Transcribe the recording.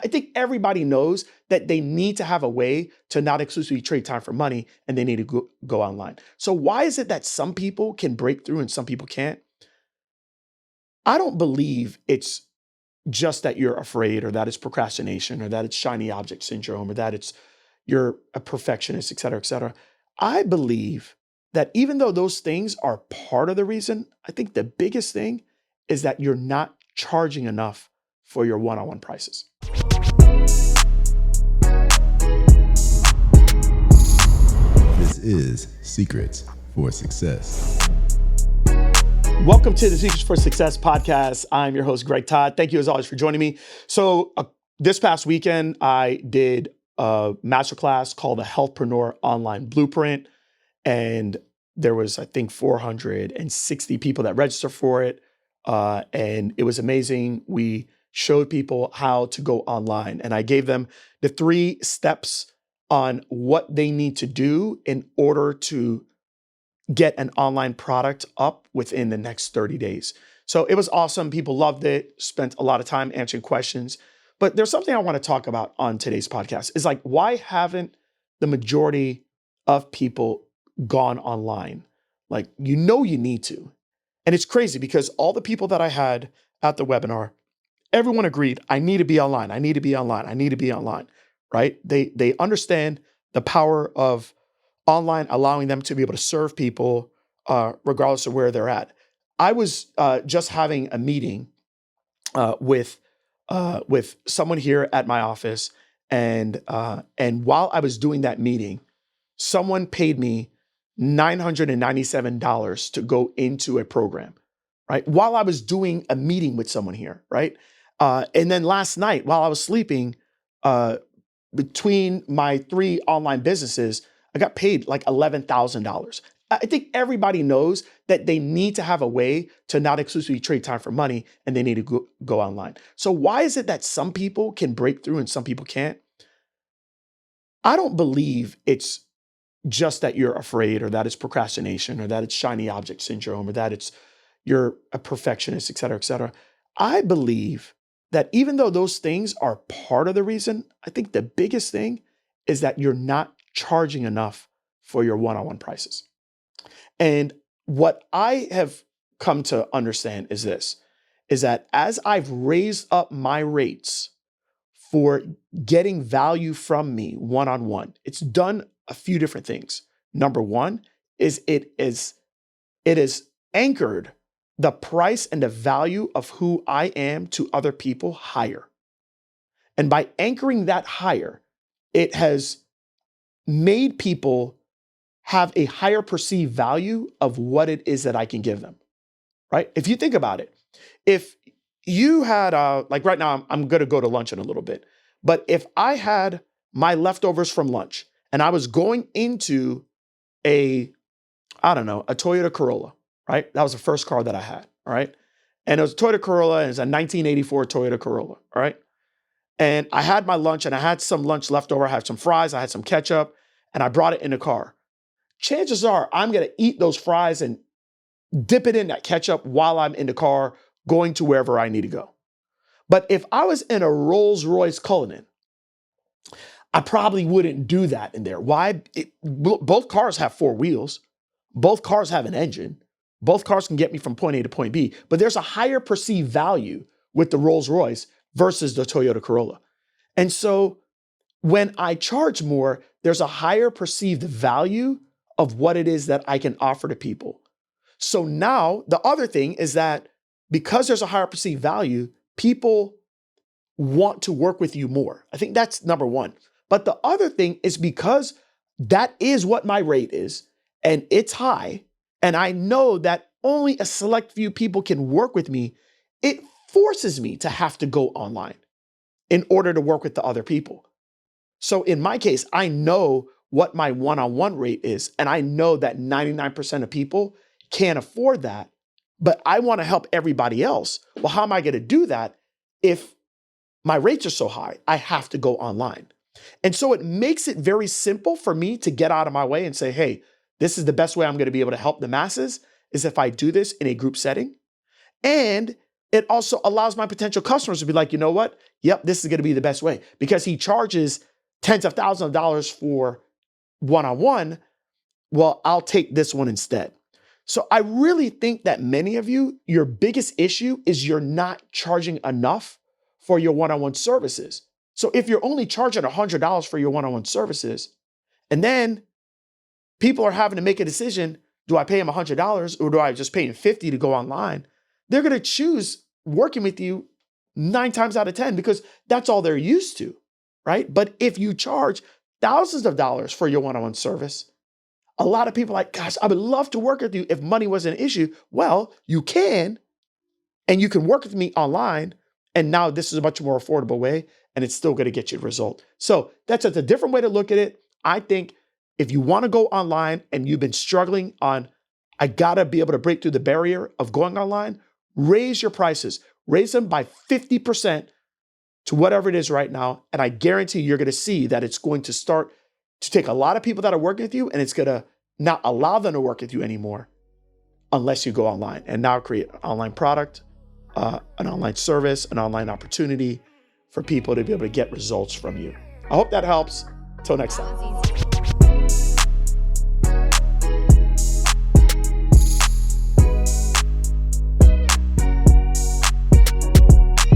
I think everybody knows that they need to have a way to not exclusively trade time for money, and they need to go online. So why is it that some people can break through and some people can't? I don't believe it's just that you're afraid, or that it's procrastination, or that it's shiny object syndrome, or that it's you're a perfectionist, et cetera, et cetera. I believe that even though those things are part of the reason, I think the biggest thing is that you're not charging enough for your one-on-one prices. This is Secrets for Success. Welcome to the Secrets for Success podcast. I'm your host, Greg Todd. Thank you as always for joining me. So this past weekend, I did a masterclass called the Healthpreneur Online Blueprint. And there was, I think, 460 people that registered for it. And it was amazing. We showed people how to go online. And I gave them the 3 steps on what they need to do in order to get an online product up within the next 30 days. So it was awesome. People loved it, spent a lot of time answering questions. But there's something I want to talk about on today's podcast is like, why haven't the majority of people gone online? Like, you need to. And it's crazy because all the people that I had at the webinar, everyone agreed, I need to be online. I need to be online. I need to be online, right? They understand the power of online, allowing them to be able to serve people regardless of where they're at. I was just having a meeting with someone here at my office, and while I was doing that meeting, someone paid me $997 to go into a program, right? While I was doing a meeting with someone here, right? And then last night, while I was sleeping, between my 3 online businesses, I got paid like $11,000. I think everybody knows that they need to have a way to not exclusively trade time for money, and they need to go online. So why is it that some people can break through and some people can't? I don't believe it's just that you're afraid, or that it's procrastination, or that it's shiny object syndrome, or that it's you're a perfectionist, et cetera, et cetera. I believe that even though those things are part of the reason, I think the biggest thing is that you're not charging enough for your one-on-one prices. And what I have come to understand is this, is that as I've raised up my rates for getting value from me one-on-one, it's done a few different things. Number one is it is anchored the price and the value of who I am to other people higher. And by anchoring that higher, it has made people have a higher perceived value of what it is that I can give them, right? If you think about it, if you had, like right now, I'm going to go to lunch in a little bit, but if I had my leftovers from lunch and I was going into a Toyota Corolla, right? That was the first car that I had, all right? And it was a Toyota Corolla, and it's a 1984 Toyota Corolla, all right? And I had my lunch, and I had some lunch left over. I had some fries, I had some ketchup, and I brought it in the car. Chances are I'm going to eat those fries and dip it in that ketchup while I'm in the car going to wherever I need to go. But if I was in a Rolls-Royce Cullinan, I probably wouldn't do that in there. Why? Both cars have 4 wheels. Both cars have an engine. Both cars can get me from point A to point B. But there's a higher perceived value with the Rolls-Royce versus the Toyota Corolla. And so when I charge more, there's a higher perceived value of what it is that I can offer to people. So now the other thing is that because there's a higher perceived value, people want to work with you more. I think that's number one. But the other thing is because that is what my rate is, and it's high, and I know that only a select few people can work with me, it forces me to have to go online in order to work with the other people. So in my case, I know what my one-on-one rate is, and I know that 99% of people can't afford that, but I want to help everybody else. Well, how am I going to do that if my rates are so high? I have to go online. And so it makes it very simple for me to get out of my way and say, hey, this is the best way I'm going to be able to help the masses is if I do this in a group setting. And it also allows my potential customers to be like, you know what? Yep, this is going to be the best way, because he charges tens of thousands of dollars for one-on-one. Well, I'll take this one instead. So I really think that many of you, your biggest issue is you're not charging enough for your one-on-one services. So if you're only charging $100 for your one-on-one services, and then people are having to make a decision, do I pay them $100 or do I just pay them $50 to go online? They're going to choose working with you 9 times out of 10 because that's all they're used to, right? But if you charge thousands of dollars for your one-on-one service, a lot of people are like, gosh, I would love to work with you if money wasn't an issue. Well, you can, and you can work with me online. And now this is a much more affordable way, and it's still going to get you the result. So that's a different way to look at it. I think if you want to go online and you've been struggling on, I got to be able to break through the barrier of going online, raise your prices, raise them by 50% to whatever it is right now. And I guarantee you're going to see that it's going to start to take a lot of people that are working with you, and it's going to not allow them to work with you anymore unless you go online and now create an online product, an online service, an online opportunity for people to be able to get results from you. I hope that helps. Till next time.